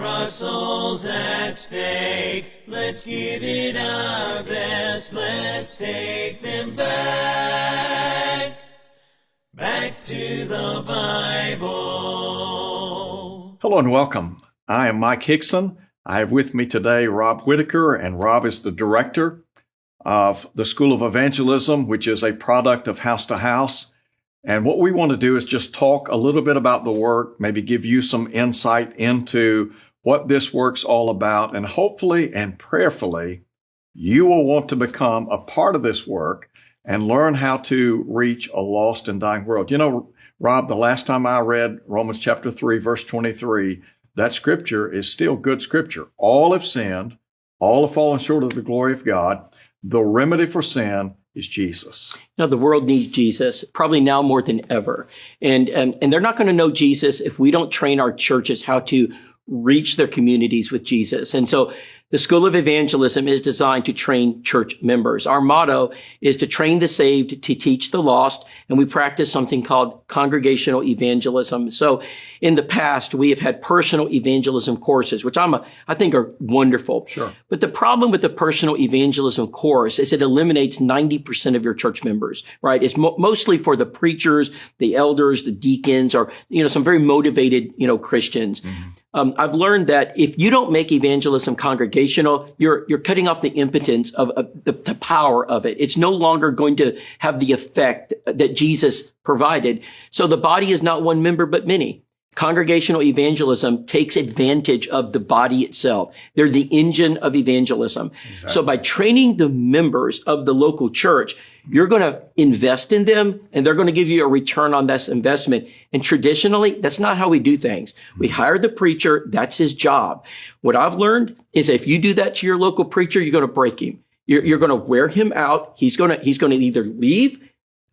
our souls at stake. Let's give it our best. Let's take them back to the Bible. Hello and welcome. I am Mike Hickson. I have with me today Rob Whitaker, and Rob is the director of the School of Evangelism, which is a product of House to House. And what we want to do is just talk a little bit about the work, maybe give you some insight into what this work's all about, and hopefully and prayerfully, you will want to become a part of this work and learn how to reach a lost and dying world. You know, Rob, the last time I read Romans chapter 3, verse 23, that scripture is still good scripture. All have sinned, all have fallen short of the glory of God. The remedy for sin is Jesus. You know, the world needs Jesus, probably now more than ever. And they're not going to know Jesus if we don't train our churches how to reach their communities with Jesus. And so the School of Evangelism is designed to train church members. Our motto is to train the saved, to teach the lost, and we practice something called congregational evangelism. So in the past, we have had personal evangelism courses, which I think are wonderful. Sure. But the problem with the personal evangelism course is it eliminates 90% of your church members, right? It's mostly for the preachers, the elders, the deacons, or, some very motivated, Christians. Mm-hmm. I've learned that if you don't make evangelism congregational, you're cutting off the impotence of the power of it. It's no longer going to have the effect that Jesus provided. So the body is not one member, but many. Congregational evangelism takes advantage of the body itself. They're the engine of evangelism. Exactly. So by training the members of the local church, you're going to invest in them and they're going to give you a return on that investment. And traditionally, that's not how we do things. We hire the preacher. That's his job. What I've learned is if you do that to your local preacher, you're going to break him. You're going to wear him out. He's going to either leave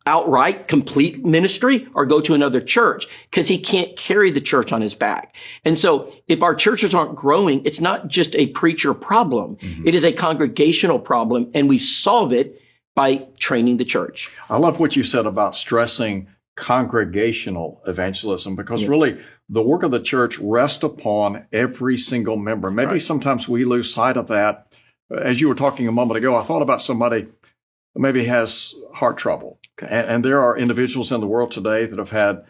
outright, complete ministry, or go to another church because he can't carry the church on his back. And so if our churches aren't growing, it's not just a preacher problem. Mm-hmm. It is a congregational problem, and we solve it by training the church. I love what you said about stressing congregational evangelism because really the work of the church rests upon every single member. Maybe sometimes we lose sight of that. As you were talking a moment ago, I thought about somebody who maybe has heart trouble. Okay. And there are individuals in the world today that have had,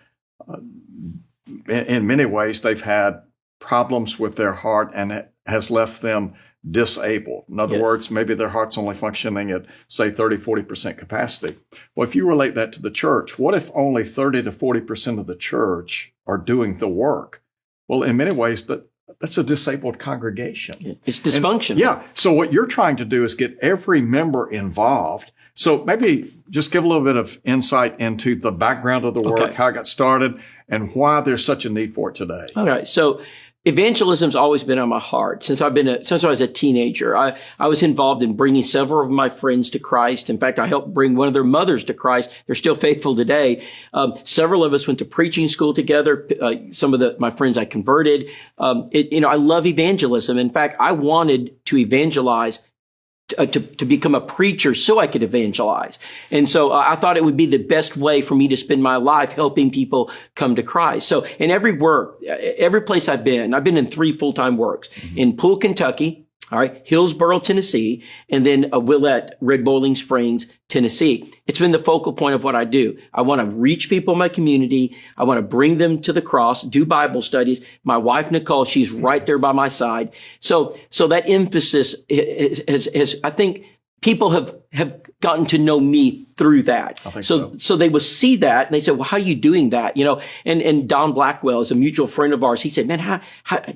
in many ways, they've had problems with their heart and it has left them disabled. In other words, maybe their heart's only functioning at, say, 30, 40% capacity. Well, if you relate that to the church, what if only 30 to 40% of the church are doing the work? Well, in many ways, that's a disabled congregation. It's dysfunction. So what you're trying to do is get every member involved. So maybe just give a little bit of insight into the background of the work, how it got started, and why there's such a need for it today. All right. So evangelism's always been on my heart since I was a teenager. I was involved in bringing several of my friends to Christ. In fact, I helped bring one of their mothers to Christ. They're still faithful today. Several of us went to preaching school together. Some of my friends I converted. I love evangelism. In fact, I wanted to evangelize to become a preacher so I could evangelize. And so I thought it would be the best way for me to spend my life helping people come to Christ. So in every place I've been in 3 full-time works. Mm-hmm. In Poole, Kentucky, Hillsborough, Tennessee, and then Willett, Red Bowling Springs, Tennessee. It's been the focal point of what I do. I want to reach people in my community. I want to bring them to the cross, do Bible studies. My wife, Nicole, she's right there by my side. So that emphasis is I think people have gotten to know me through that. I think so. So they will see that and they say, well, how are you doing that? And Don Blackwell is a mutual friend of ours. He said, man,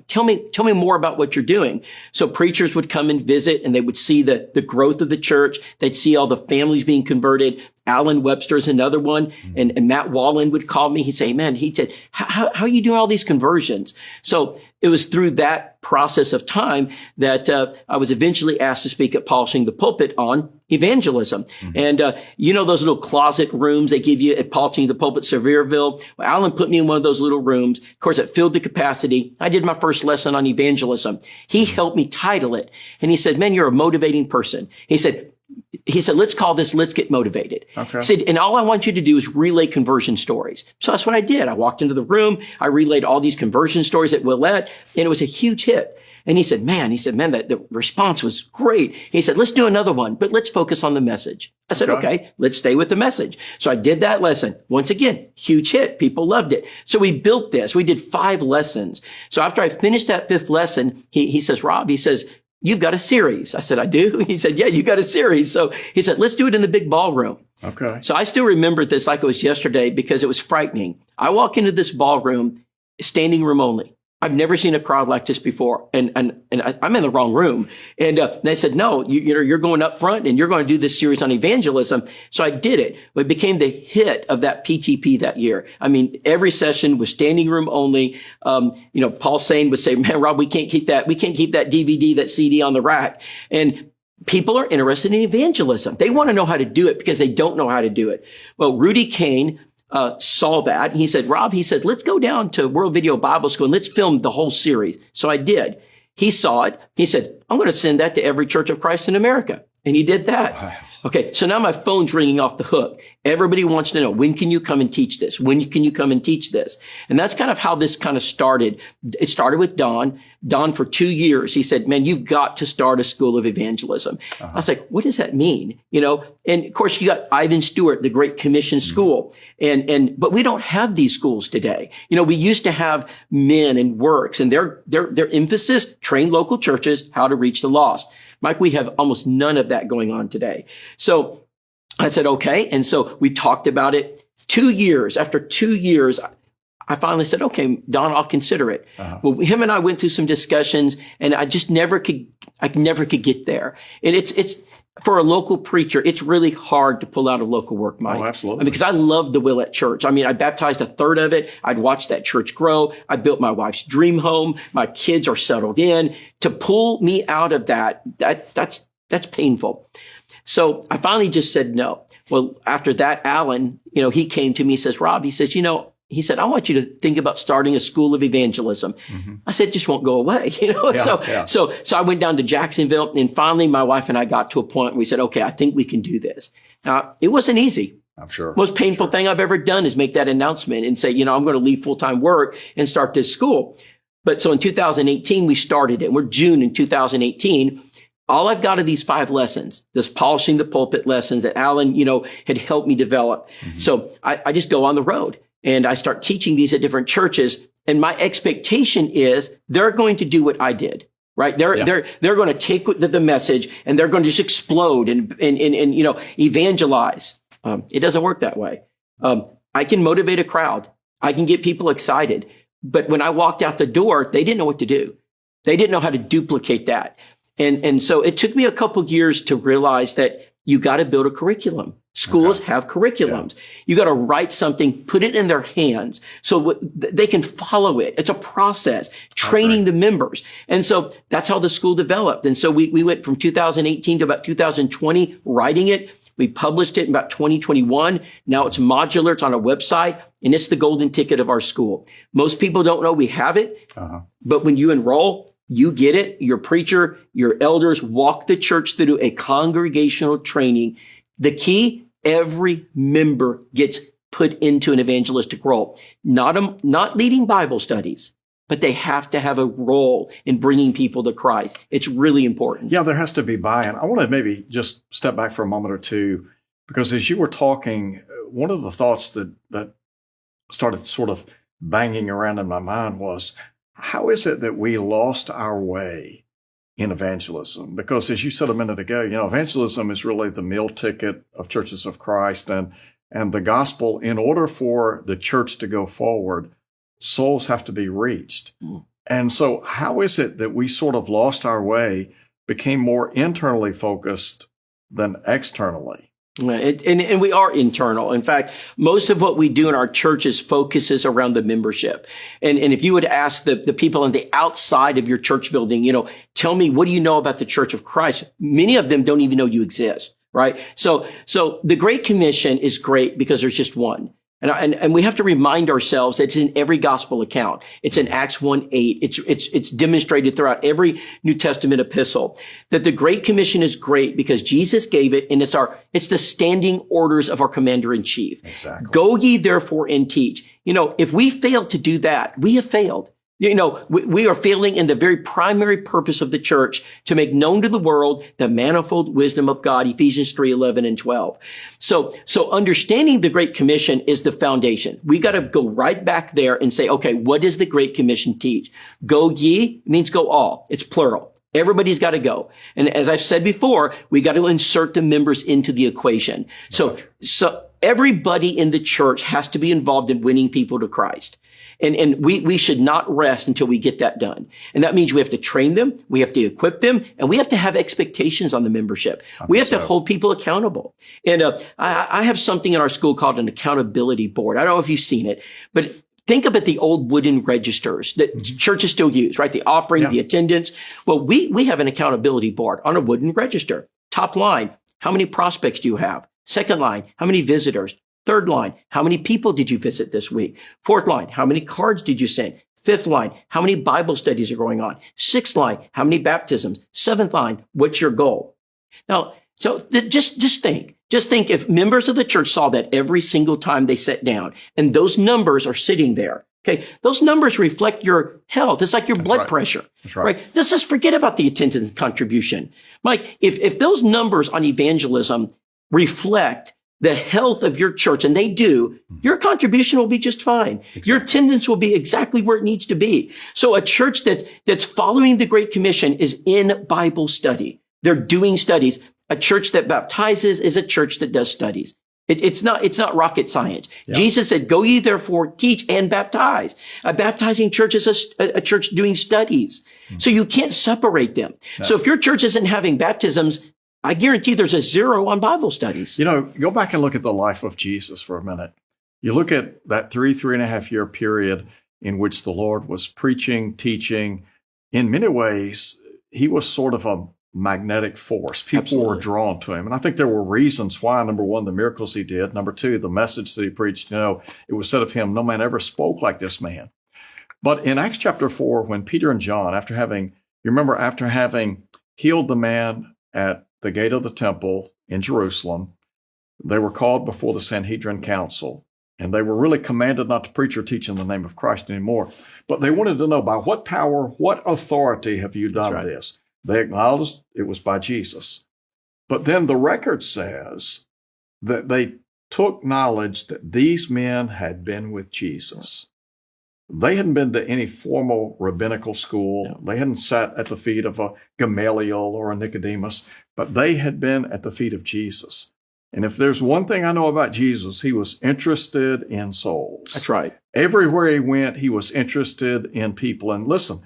tell me more about what you're doing. So preachers would come and visit and they would see the growth of the church. They'd see all the families being converted. Alan Webster is another one. Mm-hmm. And Matt Wallen would call me. He'd say, man, how are you doing all these conversions? So it was through that process of time that I was eventually asked to speak at Polishing the Pulpit on evangelism. Mm-hmm. And those little closet rooms they give you at Polishing the Pulpit, Sevierville? Well, Alan put me in one of those little rooms. Of course, it filled the capacity. I did my first lesson on evangelism. He helped me title it. And he said, man, you're a motivating person. He said, he said, let's call this, let's get motivated. Okay. He said, and all I want you to do is relay conversion stories. So that's what I did. I walked into the room. I relayed all these conversion stories at Willette, and it was a huge hit. And he said, man, the response was great. He said, let's do another one, but let's focus on the message. I said, okay, let's stay with the message. So I did that lesson. Once again, huge hit. People loved it. So we built this. We did 5 lessons. So after I finished that 5th lesson, he says, Rob, he says, you've got a series. I said, I do. He said, yeah, you got a series. So he said, let's do it in the big ballroom. Okay. So I still remember this like it was yesterday because it was frightening. I walk into this ballroom, standing room only. I've never seen a crowd like this before. And I'm in the wrong room. And they said, no, you're going up front and you're going to do this series on evangelism. So I did it. It became the hit of that PTP that year. I mean, every session was standing room only. Paul Sane would say, man, Rob, we can't keep that DVD, that CD on the rack. And people are interested in evangelism. They want to know how to do it because they don't know how to do it. Well, Rudy Kane saw that. He said, Rob, let's go down to World Video Bible School and let's film the whole series. So I did. He saw it. He said, I'm going to send that to every Church of Christ in America. And he did that. Wow. Okay. So now my phone's ringing off the hook. Everybody wants to know, when can you come and teach this? When can you come and teach this? And that's kind of how this kind of started. It started with Don. Don, for 2 years, he said, man, you've got to start a school of evangelism. I was like, what does that mean? And of course you got Ivan Stewart, the Great Commission School. But we don't have these schools today. We used to have Men and Works, and their emphasis, train local churches how to reach the lost. Mike, we have almost none of that going on today. So I said, okay. And so we talked about it. 2 years, after 2 years, I finally said, okay, Don, I'll consider it. Well, him and I went through some discussions, and I never could get there. And it's for a local preacher, it's really hard to pull out of local work, Mike. Oh, absolutely. Because I love the Willette Church. I mean, I baptized 1/3 of it. I'd watched that church grow. I built my wife's dream home. My kids are settled in. To pull me out of that's painful. So I finally just said no. Well, after that, Alan, he came to me, he says, Rob, he said, I want you to think about starting a school of evangelism. Mm-hmm. I said, it just won't go away, So I went down to Jacksonville, and finally my wife and I got to a point where we said, okay, I think we can do this. Now, it wasn't easy. I'm sure. Most painful thing I've ever done is make that announcement and say, I'm going to leave full-time work and start this school. But so in 2018, we started it. We're June in 2018. All I've got are these 5 lessons, this polishing the pulpit lessons that Alan, had helped me develop. Mm-hmm. So I just go on the road. And I start teaching these at different churches. And my expectation is they're going to do what I did, right? They're going to take the message and they're going to just explode and evangelize. It doesn't work that way. I can motivate a crowd. I can get people excited. But when I walked out the door, they didn't know what to do. They didn't know how to duplicate that. And so it took me a couple years to realize that you got to build a curriculum. Schools have curriculums. Yeah. You got to write something, put it in their hands so they can follow it. It's a process, training the members. And so that's how the school developed. And so we went from 2018 to about 2020 writing it. We published it in about 2021. Now it's modular. It's on our website, and it's the golden ticket of our school. Most people don't know we have it, but when you enroll, you get it. Your preacher, your elders walk the church through a congregational training. The key, every member gets put into an evangelistic role. Not leading Bible studies, but they have to have a role in bringing people to Christ. It's really important. Yeah, there has to be buy-in. I want to maybe just step back for a moment or two, because as you were talking, one of the thoughts that started sort of banging around in my mind was, how is it that we lost our way in evangelism? Because as you said a minute ago, evangelism is really the meal ticket of Churches of Christ, and the gospel. In order for the church to go forward, souls have to be reached. And so how is it that we sort of lost our way, became more internally focused than externally? And we are internal. In fact, most of what we do in our churches focuses around the membership. And if you would ask the people on the outside of your church building, tell me, what do you know about the Church of Christ? Many of them don't even know you exist, right? So the Great Commission is great because there's just one. And we have to remind ourselves that it's in every gospel account. It's in Acts 1:8. It's demonstrated throughout every New Testament epistle that the Great Commission is great because Jesus gave it, and it's the standing orders of our commander in chief. Exactly. Go ye therefore and teach. If we fail to do that, we have failed. We are failing in the very primary purpose of the church to make known to the world the manifold wisdom of God, Ephesians 3:11 and 12. So understanding the Great Commission is the foundation. We got to go right back there and say, okay, what does the Great Commission teach? Go ye means go all. It's plural. Everybody's got to go. And as I've said before, we got to insert the members into the equation. So everybody in the church has to be involved in winning people to Christ. And we should not rest until we get that done. And that means we have to train them, we have to equip them, and we have to have expectations on the membership. We have to hold people accountable. And I have something in our school called an accountability board. I don't know if you've seen it, but think about the old wooden registers that churches still use, right? The offering, the attendance. Well, we have an accountability board on a wooden register. Top line, how many prospects do you have? Second line, how many visitors? Third line, how many people did you visit this week? Fourth line, how many cards did you send? Fifth line, how many Bible studies are going on? Sixth line, how many baptisms? Seventh line, what's your goal? Now, just think if members of the church saw that every single time they sat down and those numbers are sitting there. Okay. Those numbers reflect your health. It's like your blood pressure. That's right. Let's just forget about the attendance contribution. Mike, if those numbers on evangelism reflect the health of your church, and they do, your contribution will be just fine. Exactly. Your attendance will be exactly where it needs to be. So a church that's following the Great Commission is in Bible study. They're doing studies. A church that baptizes is a church that does studies. It's not rocket science. Yeah. Jesus said, go ye therefore teach and baptize. A baptizing church is a church doing studies. Mm-hmm. So you can't separate them. No. So if your church isn't having baptisms, I guarantee there's a 0 on Bible studies. Go back and look at the life of Jesus for a minute. You look at that 3.5 year period in which the Lord was preaching, teaching. In many ways, he was sort of a magnetic force. People were drawn to him. And I think there were reasons why. Number one, the miracles he did. Number two, the message that he preached. It was said of him, no man ever spoke like this man. But in Acts chapter 4, when Peter and John, after having healed the man at the gate of the temple in Jerusalem, they were called before the Sanhedrin council, and they were really commanded not to preach or teach in the name of Christ anymore. But they wanted to know, by what power, what authority have you done this? They acknowledged it was by Jesus. But then the record says that they took knowledge that these men had been with Jesus. They hadn't been to any formal rabbinical school. No. They hadn't sat at the feet of a Gamaliel or a Nicodemus, but they had been at the feet of Jesus. And if there's one thing I know about Jesus, he was interested in souls. That's right. Everywhere he went, he was interested in people. And listen,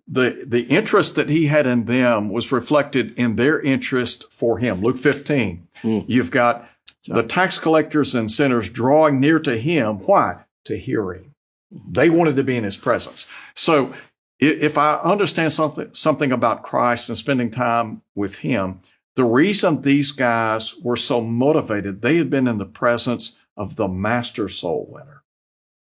the interest that he had in them was reflected in their interest for him. Luke 15, You've got the tax collectors and sinners drawing near to him. Why? To hear him. They wanted to be in his presence. So if I understand something about Christ and spending time with him, the reason these guys were so motivated, they had been in the presence of the master soul winner.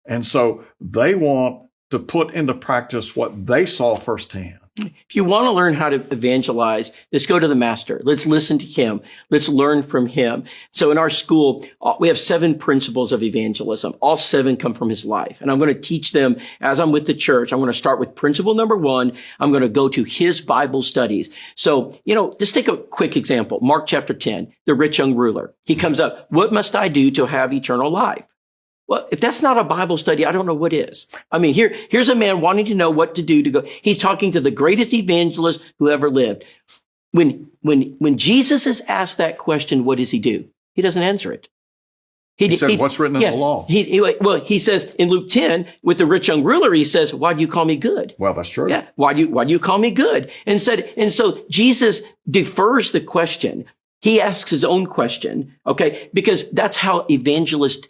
And so they want to put into practice what they saw firsthand. If you want to learn how to evangelize, let's go to the master. Let's listen to him. Let's learn from him. So in our school, we have 7 principles of evangelism. All 7 come from his life. And I'm going to teach them as I'm with the church. I'm going to start with principle number 1. I'm going to go to his Bible studies. So, just take a quick example. Mark chapter 10, the rich young ruler. He comes up, what must I do to have eternal life? Well, if that's not a Bible study, I don't know what is. I mean, here's a man wanting to know what to do to go. He's talking to the greatest evangelist who ever lived. When Jesus is asked that question, what does he do? He doesn't answer it. He said, what's written in the law? He says in Luke 10, with the rich young ruler, he says, why do you call me good? Well, that's true. Yeah. Why do you call me good? And so Jesus defers the question. He asks his own question. Okay. Because that's how evangelists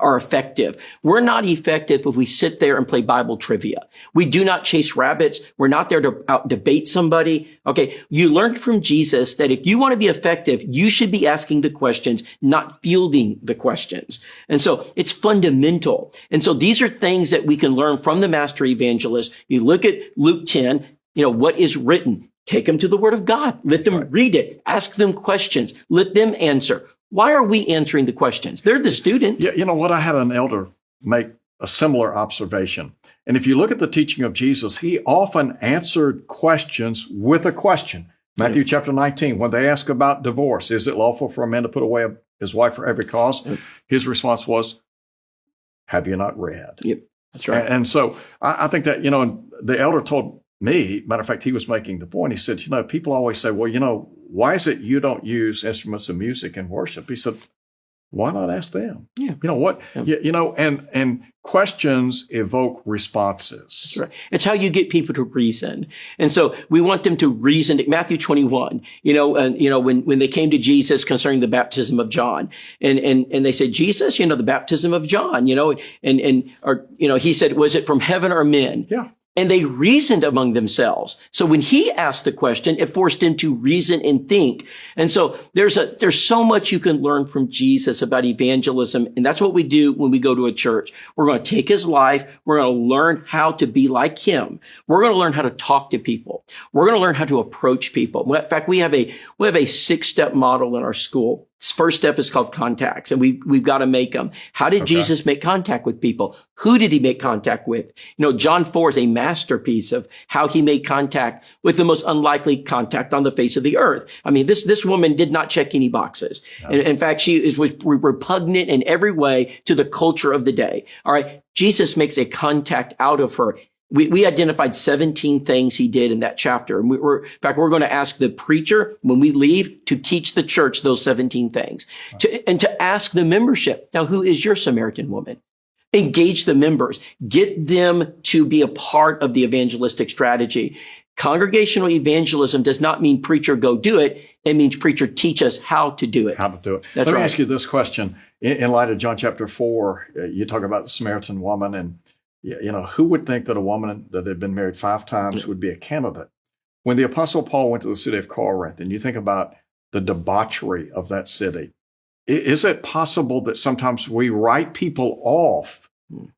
are effective. We're not effective if we sit there and play Bible trivia. We do not chase rabbits. We're not there to out debate somebody. Okay. You learned from Jesus that if you want to be effective, you should be asking the questions, not fielding the questions. And so it's fundamental. And so these are things that we can learn from the master evangelist. You look at Luke 10, what is written? Take them to the Word of God. Let them read it. Ask them questions. Let them answer. Why are we answering the questions? They're the student. Yeah, you know what? I had an elder make a similar observation. And if you look at the teaching of Jesus, he often answered questions with a question. Matthew chapter 19, when they ask about divorce, is it lawful for a man to put away his wife for every cause? His response was, have you not read? Yep, that's right. And so I think that, the elder told me, matter of fact, he was making the point. He said, people always say, well, why is it you don't use instruments of music in worship? He said, why not ask them? Yeah. You know what? Yeah. And questions evoke responses. That's right. It's how you get people to reason. And so we want them to reason. Matthew 21, when they came to Jesus concerning the baptism of John and they said, Jesus, the baptism of John, he said, was it from heaven or men? Yeah. And they reasoned among themselves. So when he asked the question, it forced them to reason and think. And so there's so much you can learn from Jesus about evangelism. And that's what we do when we go to a church. We're going to take his life. We're going to learn how to be like him. We're going to learn how to talk to people. We're going to learn how to approach people. In fact, we have a 6-step model in our school. First step is called contacts, and we've got to make them. How did Jesus make contact with people? Who did he make contact with? John 4 is a masterpiece of how he made contact with the most unlikely contact on the face of the earth. I mean, this woman did not check any boxes. No. And in fact, she was repugnant in every way to the culture of the day. All right. Jesus makes a contact out of her. We identified 17 things he did in that chapter. And we're going to ask the preacher when we leave to teach the church those 17 things and to ask the membership. Now, who is your Samaritan woman? Engage the members, get them to be a part of the evangelistic strategy. Congregational evangelism does not mean preacher go do it. It means preacher teach us how to do it. How to do it. That's Let me right. ask you this question. In light of John chapter 4, you talk about the Samaritan woman and who would think that a woman that had been married 5 times would be a candidate? When the Apostle Paul went to the city of Corinth, and you think about the debauchery of that city, is it possible that sometimes we write people off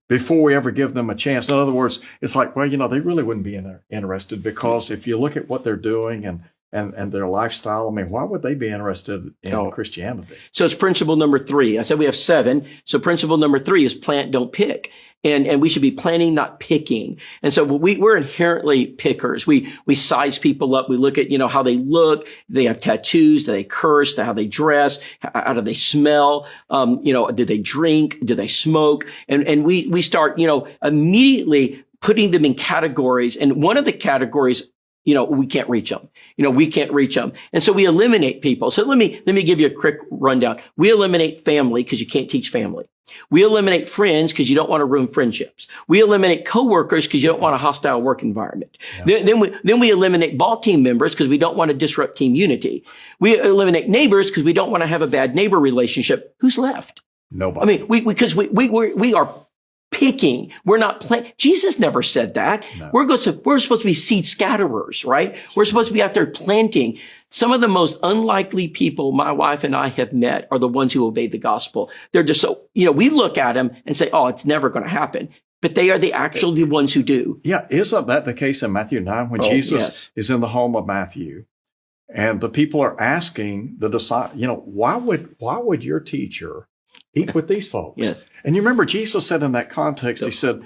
before we ever give them a chance? In other words, it's like, well, they really wouldn't be interested because if you look at what they're doing and their lifestyle, I mean, why would they be interested in Christianity? So it's principle number 3. I said we have 7. So principle number 3 is plant, don't pick. And we should be planting, not picking. And so we're inherently pickers. We size people up. We look at, how they look. They have tattoos. Do they curse? How they dress? How do they smell? Do they drink? Do they smoke? And we start, immediately putting them in categories. And one of the categories, we can't reach them. We can't reach them. And so we eliminate people. So let me give you a quick rundown. We eliminate family because you can't teach family. We eliminate friends because you don't want to ruin friendships. We eliminate coworkers because you don't want a hostile work environment. Yeah. Then we eliminate ball team members because we don't want to disrupt team unity. We eliminate neighbors because we don't want to have a bad neighbor relationship. Who's left? Nobody. I mean, because we are picking. We're not planting. Jesus never said that. No. We're supposed to be seed scatterers, right? We're supposed to be out there planting. Some of the most unlikely people my wife and I have met are the ones who obeyed the gospel. They're just so, we look at them and say, oh, it's never going to happen. But they are actually the ones who do. Yeah. Isn't that the case in Matthew 9 when Jesus is in the home of Matthew and the people are asking the disciples, why would your teacher eat with these folks? Yes. And you remember Jesus said in that context, he said,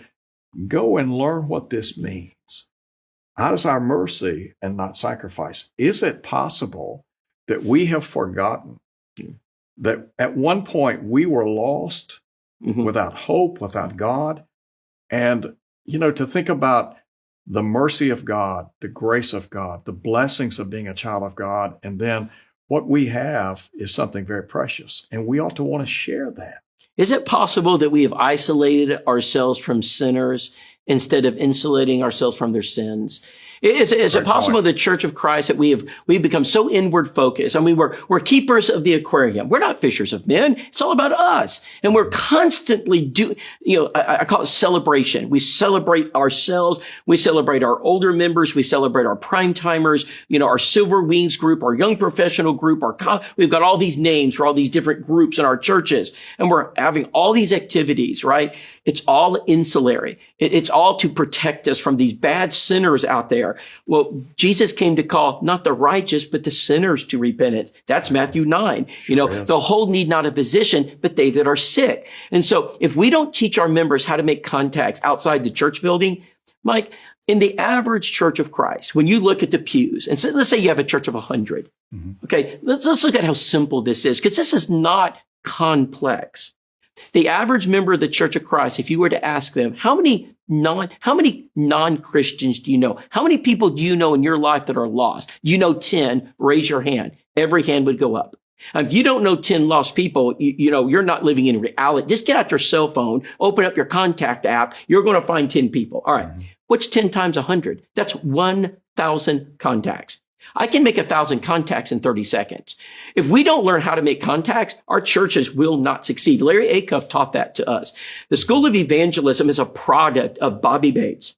go and learn what this means. I desire mercy and not sacrifice. Is it possible that we have forgotten that at one point we were lost without hope, without God? And, to think about the mercy of God, the grace of God, the blessings of being a child of God, and then what we have is something very precious, and we ought to want to share that. Is it possible that we have isolated ourselves from sinners instead of insulating ourselves from their sins? Is it Great possible point. the Church of Christ that we've become so inward focused? I mean, we're keepers of the aquarium. We're not fishers of men. It's all about us. And we're constantly I call it celebration. We celebrate ourselves. We celebrate our older members. We celebrate our prime timers, our Silver Wings group, our young professional group, we've got all these names for all these different groups in our churches. And we're having all these activities, right? It's all insulary. It's all to protect us from these bad sinners out there. Well, Jesus came to call not the righteous, but the sinners to repentance. That's Matthew 9. Sure is. The whole need not a physician, but they that are sick. And so if we don't teach our members how to make contacts outside the church building, Mike, in the average Church of Christ, when you look at the pews, and so let's say you have a church of 100. Okay, let's look at how simple this is, because this is not complex. The average member of the Church of Christ, if you were to ask them, how many non-Christians do you know? How many people do you know in your life that are lost? 10, raise your hand. Every hand would go up. If you don't know 10 lost people, you're not living in reality. Just get out your cell phone, open up your contact app. You're going to find 10 people. All right. What's 10 times 100? That's 1,000 contacts. I can make 1,000 contacts in 30 seconds. If we don't learn how to make contacts, our churches will not succeed. Larry Acuff taught that to us. The School of Evangelism is a product of Bobby Bates,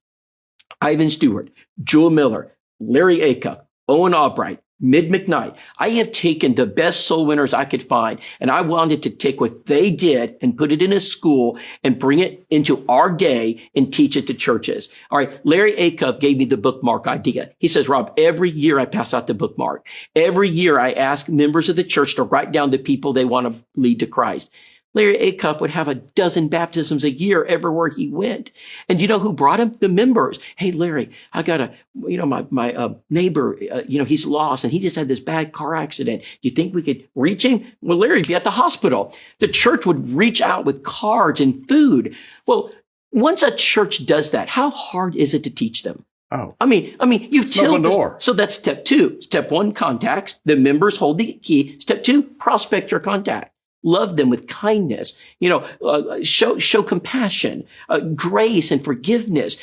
Ivan Stewart, Jewel Miller, Larry Acuff, Owen Albright, Mid McKnight. I have taken the best soul winners I could find, and I wanted to take what they did and put it in a school and bring it into our day and teach it to churches. All right. Larry Acuff gave me the bookmark idea. He says, Rob, every year I pass out the bookmark. Every year I ask members of the church to write down the people they want to lead to Christ. Larry Acuff would have a dozen baptisms a year everywhere he went. And you know who brought him? The members. Hey, Larry, I got my neighbor, he's lost and he just had this bad car accident. Do you think we could reach him? Well, Larry'd be at the hospital. The church would reach out with cards and food. Well, once a church does that, how hard is it to teach them? Oh, I mean, you've open door. So that's step 2. Step 1, contacts. The members hold the key. Step 2, prospect your contact. Love them with kindness, show compassion, grace and forgiveness.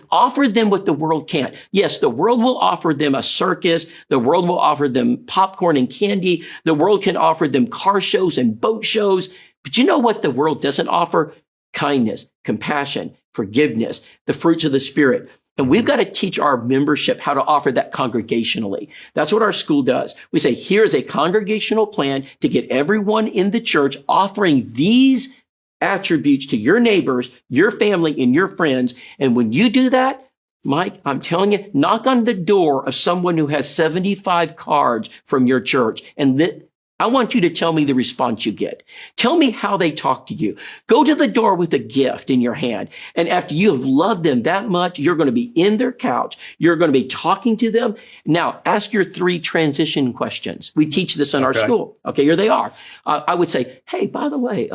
Offer them what the world can't. Yes, the world will offer them a circus. The world will offer them popcorn and candy. The world can offer them car shows and boat shows. But you know what the world doesn't offer? Kindness, compassion, forgiveness, the fruits of the Spirit. And we've got to teach our membership how to offer that congregationally. That's what our school does. We say, here's a congregational plan to get everyone in the church offering these attributes to your neighbors, your family, and your friends. And when you do that, Mike, I'm telling you, knock on the door of someone who has 75 cards from your church. And I want you to tell me the response you get. Tell me how they talk to you. Go to the door with a gift in your hand. And after you have loved them that much, you're going to be in their couch. You're going to be talking to them. Now, ask your 3 transition questions. We teach this in our school. Okay, here they are. I would say, hey, by the way,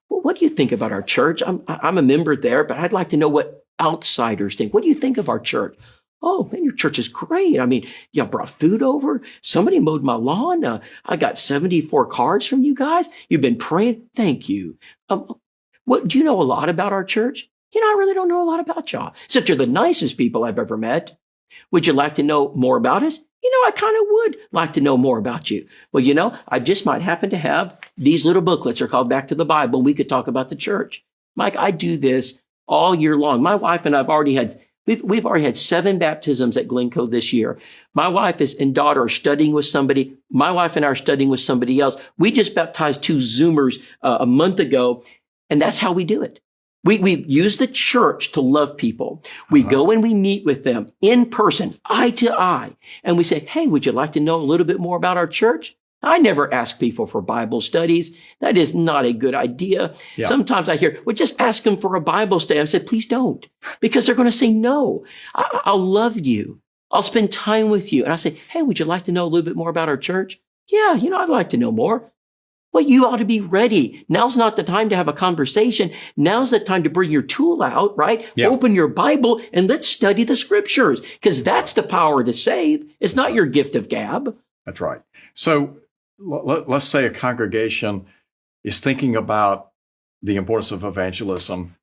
what do you think about our church? I'm a member there, but I'd like to know what outsiders think. What do you think of our church? Oh, man, your church is great. I mean, y'all brought food over. Somebody mowed my lawn. I got 74 cards from you guys. You've been praying. Thank you. What do you know a lot about our church? I really don't know a lot about y'all, except you're the nicest people I've ever met. Would you like to know more about us? I kind of would like to know more about you. Well, I just might happen to have these little booklets are called Back to the Bible. We could talk about the church. Mike, I do this all year long. My wife and I've already had We've already had 7 baptisms at Glencoe this year. My wife and daughter are studying with somebody. My wife and I are studying with somebody else. We just baptized 2 Zoomers a month ago, and that's how we do it. We use the church to love people. We go and we meet with them in person, eye to eye, and we say, hey, would you like to know a little bit more about our church? I never ask people for Bible studies. That is not a good idea. Yeah. Sometimes I hear, well, just ask them for a Bible study. I said, please don't, because they're going to say no. I'll love you. I'll spend time with you. And I say, hey, would you like to know a little bit more about our church? Yeah, I'd like to know more. Well, you ought to be ready. Now's not the time to have a conversation. Now's the time to bring your tool out, right? Yeah. Open your Bible and let's study the scriptures, because that's the power to save. It's not your gift of gab. That's right. So let's say a congregation is thinking about the importance of evangelism,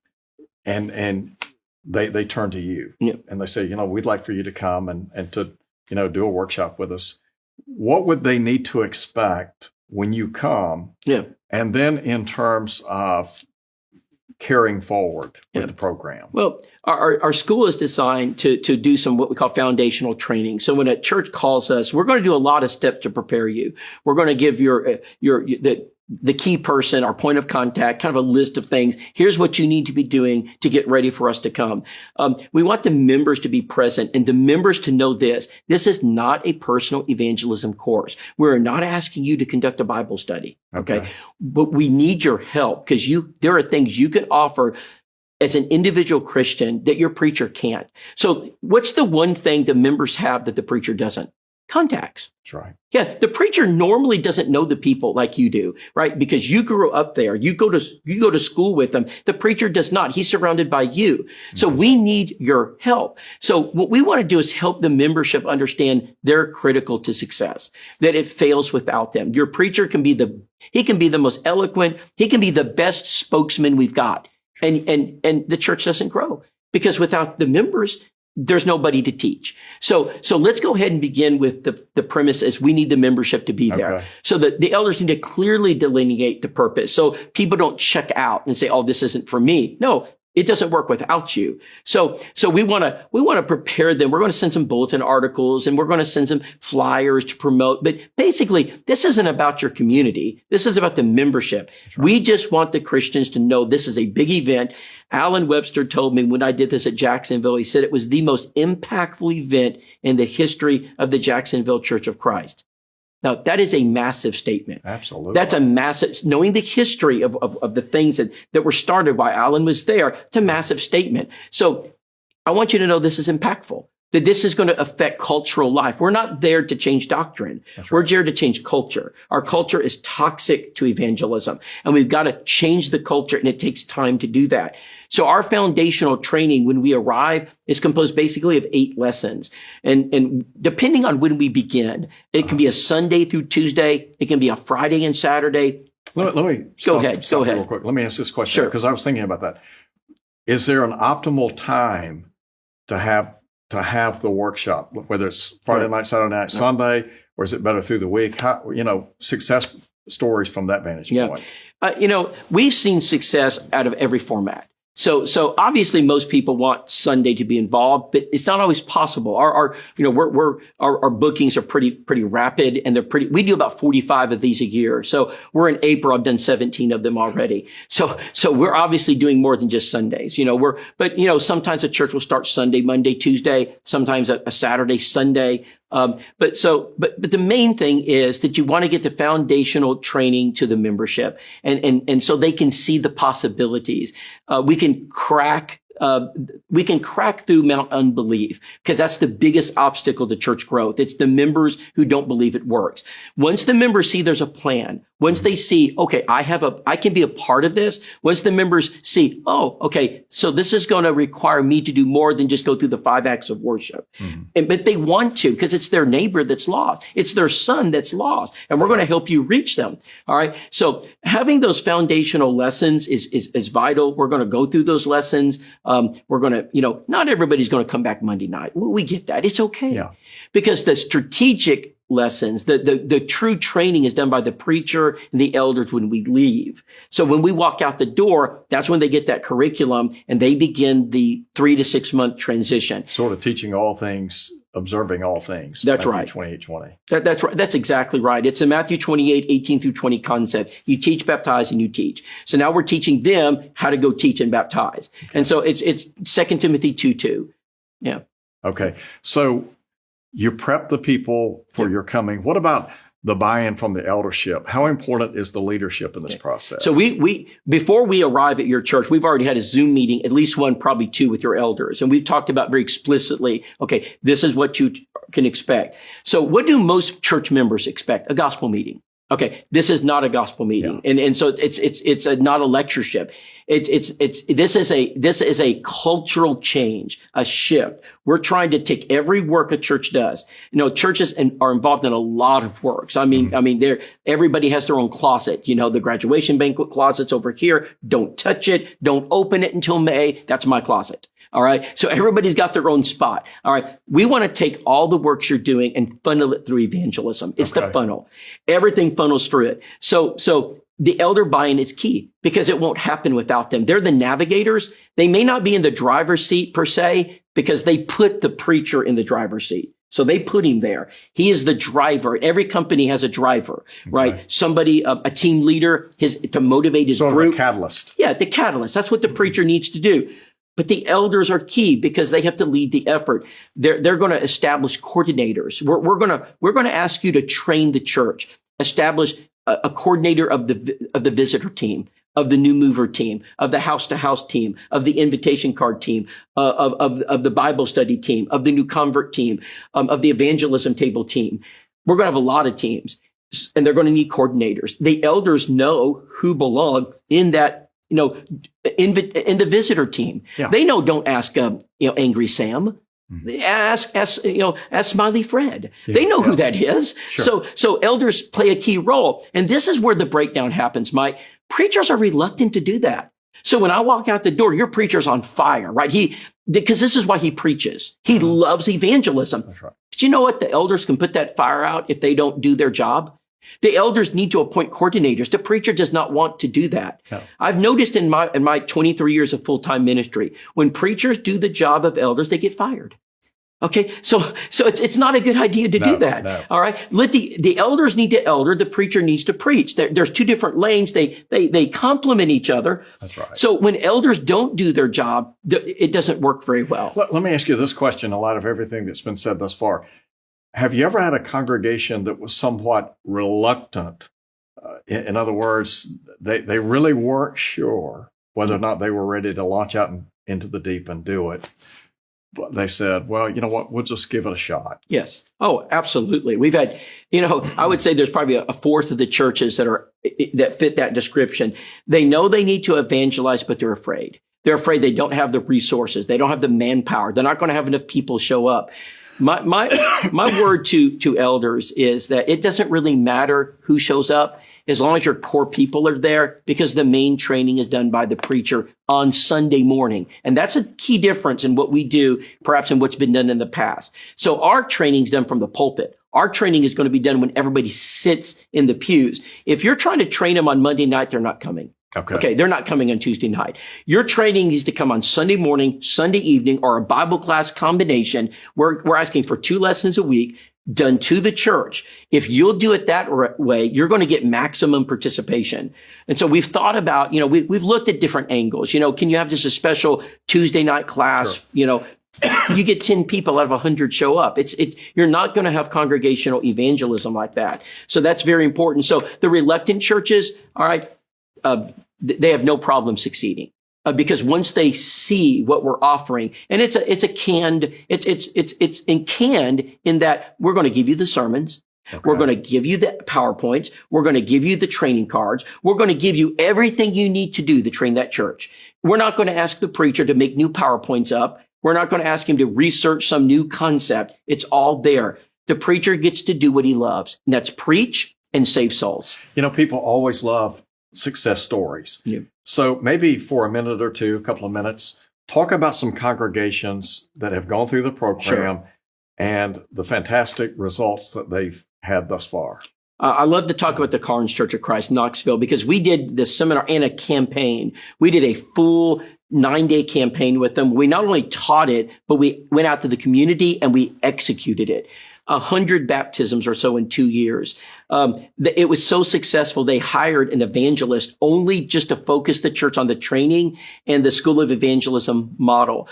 and they turn to you and they say, we'd like for you to come and to, do a workshop with us. What would they need to expect when you come? Yeah. And then in terms of carrying forward with the program? Well, our school is designed to do some what we call foundational training. So when a church calls us, we're going to do a lot of steps to prepare you. We're going to give the key person, our point of contact, kind of a list of things. Here's what you need to be doing to get ready for us to come. We want the members to be present and the members to know this. This is not a personal evangelism course. We're not asking you to conduct a Bible study. Okay. But we need your help because there are things you can offer as an individual Christian that your preacher can't. So what's the one thing the members have that the preacher doesn't? Contacts. That's right. Yeah. The preacher normally doesn't know the people like you do, right? Because you grew up there. You go to school with them. The preacher does not. He's surrounded by you. So we need your help. So what we want to do is help the membership understand they're critical to success, that it fails without them. Your preacher can be the most eloquent. He can be the best spokesman we've got. And the church doesn't grow because without the members, there's nobody to teach. So let's go ahead and begin with the premise as we need the membership to be there. So that the elders need to clearly delineate the purpose. So people don't check out and say, oh, this isn't for me. No, it doesn't work without you. So we want to prepare them. We're going to send some bulletin articles and we're going to send some flyers to promote. But basically, this isn't about your community. This is about the membership. Right. We just want the Christians to know this is a big event. Alan Webster told me when I did this at Jacksonville, he said it was the most impactful event in the history of the Jacksonville Church of Christ. Now, that is a massive statement. Absolutely. That's a massive, knowing the history of the things that were started while Alan was there, it's a massive statement. So I want you to know this is impactful, that this is going to affect cultural life. We're not there to change doctrine. Right. We're there to change culture. Our culture is toxic to evangelism, and we've got to change the culture, and it takes time to do that. So our foundational training when we arrive is composed basically of 8 lessons. And depending on when we begin, it can be a Sunday through Tuesday. It can be a Friday and Saturday. Let me go ahead real quick. Let me ask this question because I was thinking about that. Is there an optimal time to have the workshop, whether it's Friday night, Saturday night, Sunday, or is it better through the week? How, success stories from that vantage point. We've seen success out of every format. So obviously most people want Sunday to be involved, but it's not always possible. Our bookings are pretty rapid and we do about 45 of these a year. So we're in April. I've done 17 of them already. So we're obviously doing more than just Sundays, but sometimes a church will start Sunday, Monday, Tuesday, sometimes a Saturday, Sunday. But the main thing is that you want to get the foundational training to the membership and so they can see the possibilities. We can crack through Mount Unbelief because that's the biggest obstacle to church growth. It's the members who don't believe it works. Once the members see there's a plan, once they see, okay, I can be a part of this. Once the members see, oh, okay, so this is going to require me to do more than just go through the 5 acts of worship. But they want to because it's their neighbor that's lost. It's their son that's lost. And we're going to help you reach them. All right. So having those foundational lessons is vital. We're going to go through those lessons. We're going to, not everybody's going to come back Monday night. We get that. It's okay. Yeah. Because the strategic lessons, the true training is done by the preacher and the elders when we leave. So when we walk out the door, that's when they get that curriculum and they begin the 3 to 6 month transition. Sort of teaching all things, observing all things. That's right. 28:20. That's right. That's exactly right. It's a Matthew 28:18 through 20 concept. You teach, baptize, and you teach. So now we're teaching them how to go teach and baptize. Okay. And so it's 2 Timothy 2:2. Yeah. Okay. So you prep the people for your coming. What about the buy-in from the eldership? How important is the leadership in this process? So we before we arrive at your church, we've already had a Zoom meeting, at least one, probably 2 with your elders. And we've talked about very explicitly, okay, this is what you can expect. So what do most church members expect? A gospel meeting. Okay, this is not a gospel meeting. Yeah. And so it's not a lectureship. This is a cultural change, a shift. We're trying to take every work a church does. Churches are involved in a lot of works. Everybody has their own closet. The graduation banquet closet's over here. Don't touch it. Don't open it until May. That's my closet. All right. So everybody's got their own spot. All right. We want to take all the works you're doing and funnel it through evangelism. It's the funnel. Everything funnels through it. So the elder buy-in is key because it won't happen without them. They're the navigators. They may not be in the driver's seat per se because they put the preacher in the driver's seat. So they put him there. He is the driver. Every company has a driver, right? Somebody, a team leader, to motivate his group. The catalyst. Yeah, the catalyst. That's what the preacher needs to do. But the elders are key because they have to lead the effort. They're going to establish coordinators. We're going to ask you to train the church, establish a coordinator of the visitor team, of the new mover team, of the house to house team, of the invitation card team, of the Bible study team, of the new convert team, of the evangelism table team. We're going to have a lot of teams, and they're going to need coordinators. The elders know who belong in that, in the visitor team. Yeah. They know, don't ask, Angry Sam. Ask Smiley Fred. Yeah, they know who that is. Sure. So elders play a key role. And this is where the breakdown happens, Mike. Preachers are reluctant to do that. So when I walk out the door, your preacher's on fire, right? Because this is why he preaches. He loves evangelism. That's right. But you know what? The elders can put that fire out if they don't do their job. The elders need to appoint coordinators. The preacher does not want to do that. No. I've noticed in my 23 years of full-time ministry, when preachers do the job of elders, they get fired. Okay. So it's not a good idea to do that. No. All right. Let the elders need to elder. The preacher needs to preach. There's two different lanes. They complement each other. That's right. So when elders don't do their job, it doesn't work very well. Let me ask you this question. A lot of everything that's been said thus far. Have you ever had a congregation that was somewhat reluctant? In other words, they really weren't sure whether or not they were ready to launch out into the deep and do it. But they said, well, you know what, we'll just give it a shot. Yes. Oh, absolutely. We've had, I would say there's probably a fourth of the churches that fit that description. They know they need to evangelize, but they're afraid. They're afraid they don't have the resources. They don't have the manpower. They're not going to have enough people show up. My word to elders is that it doesn't really matter who shows up as long as your core people are there, because the main training is done by the preacher on Sunday morning. And that's a key difference in what we do, perhaps in what's been done in the past. So our training is done from the pulpit. Our training is going to be done when everybody sits in the pews. If you're trying to train them on Monday night, they're not coming. Okay. They're not coming on Tuesday night. Your training needs to come on Sunday morning, Sunday evening, or a Bible class combination. We're asking for 2 lessons a week done to the church. If you'll do it that way, you're going to get maximum participation. And so we've thought about, we've looked at different angles. Can you have just a special Tuesday night class? Sure. You get 10 people out of 100 show up. You're not going to have congregational evangelism like that. So that's very important. So the reluctant churches, all right, they have no problem succeeding. Because once they see what we're offering, and it's canned in that we're going to give you the sermons. Okay. We're going to give you the PowerPoints. We're going to give you the training cards. We're going to give you everything you need to do to train that church. We're not going to ask the preacher to make new PowerPoints up. We're not going to ask him to research some new concept. It's all there. The preacher gets to do what he loves, and that's preach and save souls. People always love success stories. Yeah. So maybe for a minute or two, a couple of minutes, talk about some congregations that have gone through the program and the fantastic results that they've had thus far. I love to talk about the Carnes Church of Christ, Knoxville, because we did this seminar and a campaign. We did a full 9-day campaign with them. We not only taught it, but we went out to the community and we executed it. 100 baptisms or so in 2 years. It was so successful, they hired an evangelist only just to focus the church on the training and the School of Evangelism model.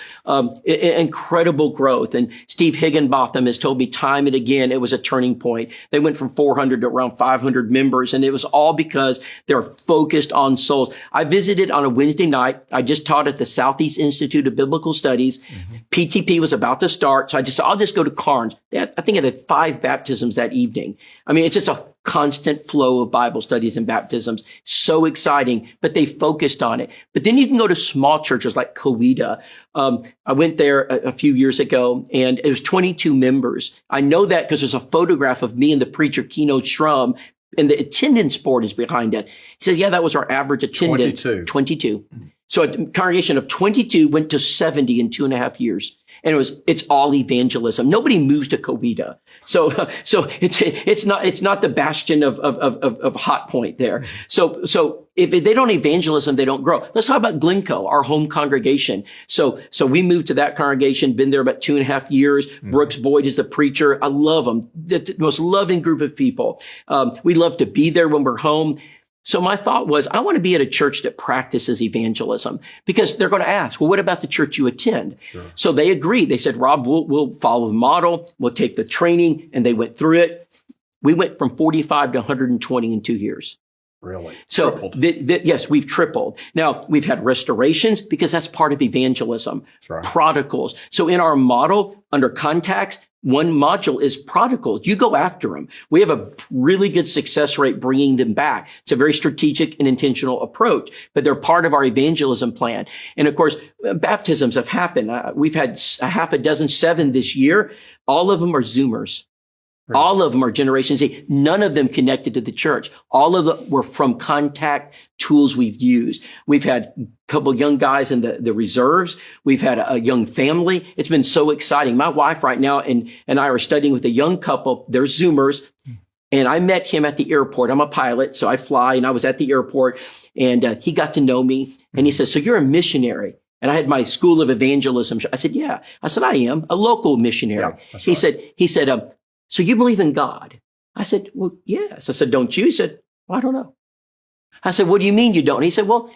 Incredible growth. And Steve Higginbotham has told me time and again, it was a turning point. They went from 400 to around 500 members, and it was all because they're focused on souls. I visited on a Wednesday night. I just taught at the Southeast Institute of Biblical Studies. Mm-hmm. PTP was about to start, so I'll just go to Carnes. I think I had 5 baptisms that evening. I mean, it's just a constant flow of Bible studies and baptisms. So exciting, but they focused on it. But then you can go to small churches like Coweta. I went there a few years ago, and it was 22 members. I know that because there's a photograph of me and the preacher, Keno Shrum, and the attendance board is behind it. He said, yeah, that was our average attendance. 22. So a congregation of 22 went to 70 in 2.5 years. And it's all evangelism. Nobody moves to Coweta. So it's not the bastion of Hot Point there. So if they don't evangelism, they don't grow. Let's talk about Glencoe, our home congregation. So we moved to that congregation, been there about 2.5 years. Brooks Boyd is the preacher. I love him. The most loving group of people. We love to be there when we're home. So my thought was, I want to be at a church that practices evangelism, because they're going to ask, well, what about the church you attend? Sure. So they agreed. They said, Rob, we'll follow the model. We'll take the training. And they went through it. We went from 45 to 120 in 2 years. Really? So Tripled. yes, we've tripled. Now we've had restorations, because that's part of evangelism. That's right. Prodigals. So in our model under contacts, one module is prodigals. You go after them. We have a really good success rate bringing them back. It's a very strategic and intentional approach, but they're part of our evangelism plan. And of course, baptisms have happened. We've had a half a dozen, 7 this year. All of them are Zoomers. Right. All of them are Generation Z. None of them connected to the church. All of them were from contact tools we've used. We've had a couple of young guys in the reserves. We've had a young family. It's been so exciting. My wife right now and I are studying with a young couple. They're Zoomers. And I met him at the airport. I'm a pilot, so I fly, and I was at the airport, and he got to know me. And he says, so you're a missionary? And I had my school of evangelism. I said, yeah. I said, I am a local missionary. Yeah, he said, so you believe in God? I said, well, yes. I said, don't you? He said, well, I don't know. I said, what do you mean you don't? He said, well,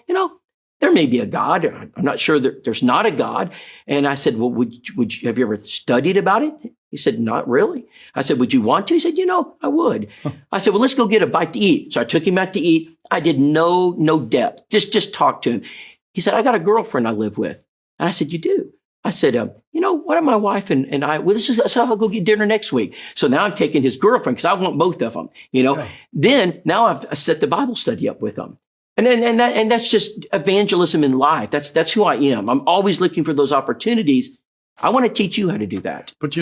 there may be a God. I'm not sure that there's not a God. And I said, well, would you, have you ever studied about it? He said, not really. I said, would you want to? He said, I would. I said, well, let's go get a bite to eat. So I took him out to eat. I did no depth. Just talk to him. He said, I got a girlfriend I live with. And I said, you do? I said, what are my wife and I, well, so I'll go get dinner next week. So now I'm taking his girlfriend, because I want both of them, Yeah. Then now I've set the Bible study up with them. And that's just evangelism in life. That's who I am. I'm always looking for those opportunities. I want to teach you how to do that. But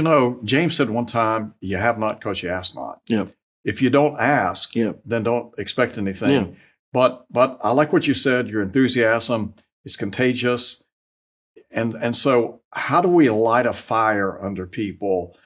James said one time, you have not because you ask not. Yeah. If you don't ask, then don't expect anything. Yeah. But I like what you said. Your enthusiasm is contagious. And so how do we light a fire under people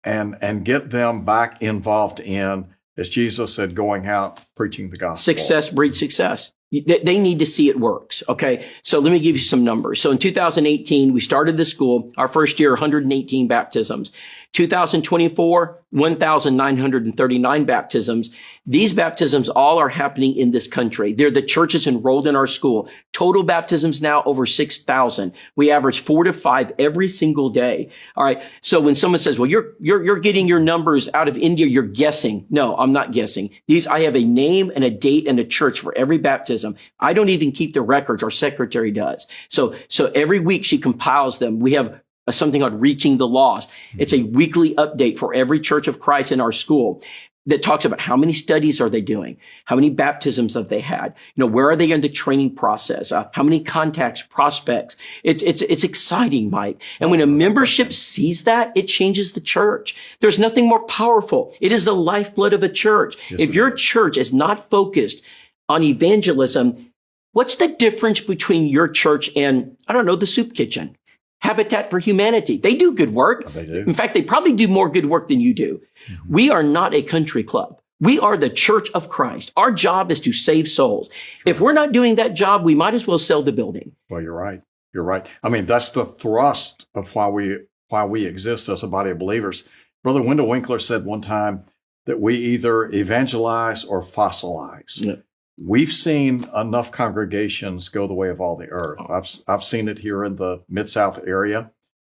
and get them back involved in, as Jesus said, going out preaching the gospel? Success breeds success. They need to see it works. Okay. So let me give you some numbers. So in 2018, we started the school. Our first year, 118 baptisms. 2024, 1,939 baptisms. These baptisms all are happening in this country. They're the churches enrolled in our school. Total baptisms now over 6,000. We average 4 to 5 every single day. All right. So when someone says, well, you're getting your numbers out of India, you're guessing. No, I'm not guessing. I have a name and a date and a church for every baptism. I don't even keep the records. Our secretary does. So every week she compiles them. We have something called Reaching the Lost. It's a weekly update for every Church of Christ in our school that talks about how many studies are they doing? How many baptisms have they had? Where are they in the training process? How many contacts, prospects? It's exciting, Mike. And when a membership sees that, it changes the church. There's nothing more powerful. It is the lifeblood of a church. Yes, if your church is not focused on evangelism, what's the difference between your church and, the soup kitchen? Habitat for Humanity. They do good work. They do. In fact, they probably do more good work than you do. Mm-hmm. We are not a country club. We are the Church of Christ. Our job is to save souls. Sure. If we're not doing that job, we might as well sell the building. Well, you're right. You're right. I mean, that's the thrust of why we exist as a body of believers. Brother Wendell Winkler said one time that we either evangelize or fossilize. Yeah. We've seen enough congregations go the way of all the earth. I've seen it here in the Mid-South area.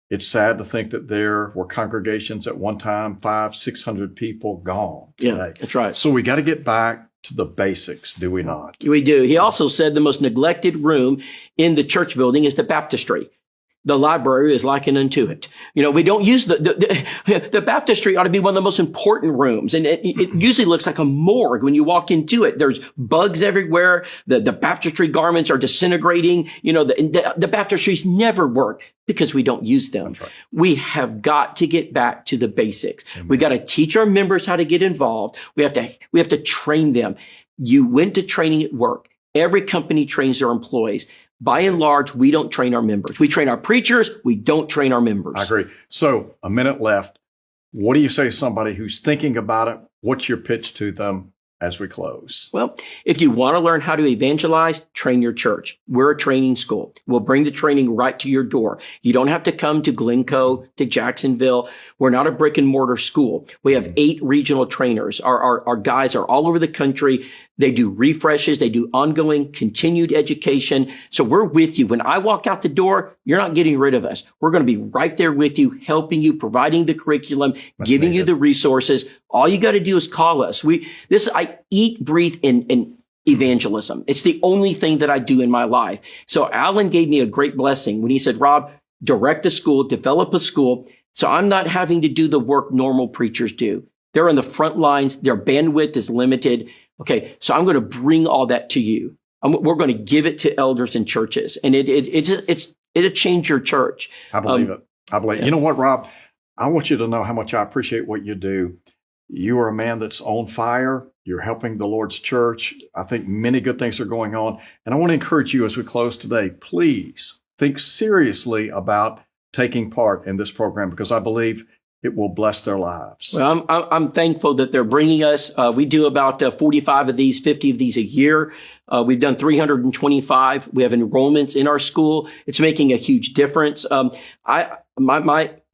It's sad to think that there were congregations at one time, 500-600 people gone today. Yeah, that's right. So we got to get back to the basics, do we not? We do. He also said the most neglected room in the church building is the baptistry. The library is likened unto it. We don't use the baptistry ought to be one of the most important rooms. And it usually looks like a morgue when you walk into it. There's bugs everywhere. The baptistry garments are disintegrating. The baptistries never work because we don't use them. That's right. We have got to get back to the basics. Amen. We got to teach our members how to get involved. We have to train them. You went to training at work. Every company trains their employees. By and large, we don't train our members. We train our preachers. We don't train our members. I agree. So a minute left. What do you say to somebody who's thinking about it? What's your pitch to them as we close? Well, if you want to learn how to evangelize, train your church. We're a training school. We'll bring the training right to your door. You don't have to come to Glencoe, to Jacksonville. We're not a brick and mortar school. We have 8 regional trainers. Our guys are all over the country. They do refreshes. They do ongoing, continued education. So we're with you. When I walk out the door, you're not getting rid of us. We're going to be right there with you, helping you, providing the curriculum, giving you the resources. All you got to do is call us. I eat, breathe in evangelism. It's the only thing that I do in my life. So Alan gave me a great blessing when he said, Rob, direct a school, develop a school. So I'm not having to do the work normal preachers do. They're on the front lines. Their bandwidth is limited. Okay, so I'm going to bring all that to you. We're going to give it to elders and churches, and it'll change your church. I believe it. I believe. Yeah. You know what, Rob? I want you to know how much I appreciate what you do. You are a man that's on fire. You're helping the Lord's church. I think many good things are going on, and I want to encourage you as we close today. Please think seriously about taking part in this program because I believe it will bless their lives. Well, I'm thankful that they're bringing us. We do about 45 of these, 50 of these a year. We've done 325. We have enrollments in our school. It's making a huge difference.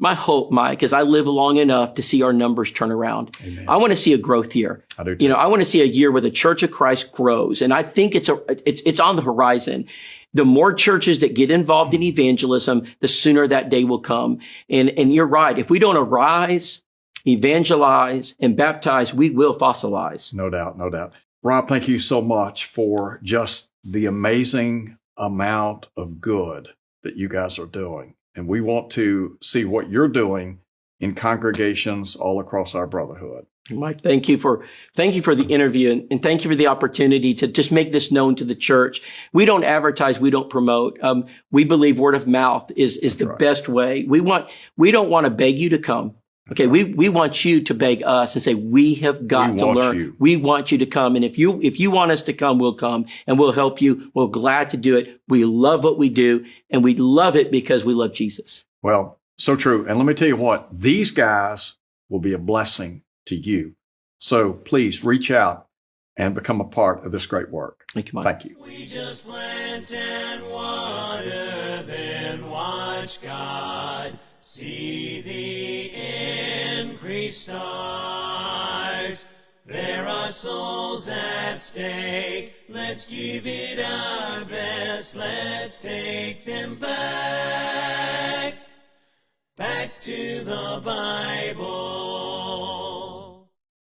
My hope, Mike, is I live long enough to see our numbers turn around. Amen. I want to see a growth year. I do too. I want to see a year where the Church of Christ grows, and I think it's on the horizon. The more churches that get involved in evangelism, the sooner that day will come. And you're right. If we don't arise, evangelize, and baptize, we will fossilize. No doubt, no doubt. Rob, thank you so much for just the amazing amount of good that you guys are doing. And we want to see what you're doing in congregations all across our brotherhood. Mike, thank you for the interview and thank you for the opportunity to just make this known to the church. We don't advertise, we don't promote. We believe word of mouth is the best way. We don't want to beg you to come. Okay, we want you to beg us and say we have got to learn. We want you to come, and if you want us to come, we'll come and we'll help you. We're glad to do it. We love what we do, and we love it because we love Jesus. Well, so true. And let me tell you what, these guys will be a blessing to you. So please reach out and become a part of this great work. Thank you, Mike. Thank you. We just plant and water, then watch God see the increase start. There are souls at stake. Let's give it our best. Let's take them back to the Bible.